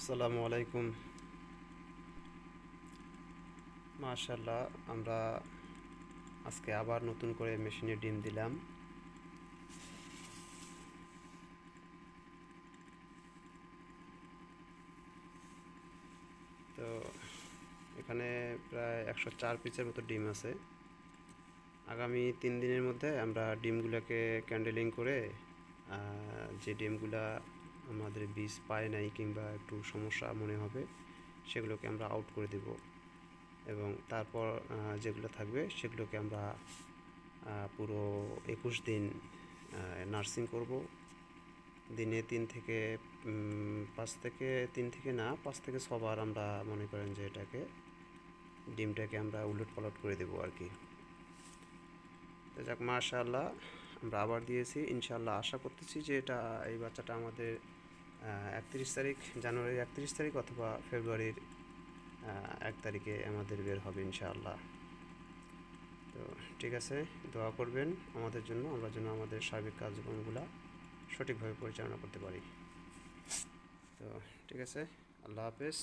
আসসালামু আলাইকুম। মাশাআল্লাহ, আমরা আজকে আবার নতুন করে মেশিনে ডিম দিলাম। তো এখানে প্রায় 104 পিসের মতো ডিম আছে। আগামী 3 দিনের মধ্যে আমরা ডিমগুলোকে ক্যান্ডেলিং করে যে ডিমগুলা আমাদের বীজ পায় নাই কিংবা একটু সমস্যা মনে হবে সেগুলোকে আমরা আউট করে দেব, এবং তারপর যেগুলো থাকবে সেগুলোকে আমরা পুরো 21 দিন নার্সিং করব। দিনে 5 থেকে 6 বার আমরা মনে করেন যে ডিমটাকে আমরা উলট পালট করে দেবো আর কি। তো যাক, মাশাআল্লাহ, আমরা আবার দিয়েছি। ইনশাআল্লাহ আশা করতেছি যে এই বাচ্চাটা আমাদের 31 তারিখ, জানুয়ারির 31 তারিখ অথবা ফেব্রুয়ারির 1 তারিখে আমাদের বের হবে ইনশাআল্লাহ। তো ঠিক আছে, দোয়া করবেন আমাদের জন্য, আমরা যেন আমাদের সার্বিক কার্যক্রমগুলো সঠিকভাবে পরিচালনা করতে পারি। তো ঠিক আছে, আল্লাহ হাফেজ।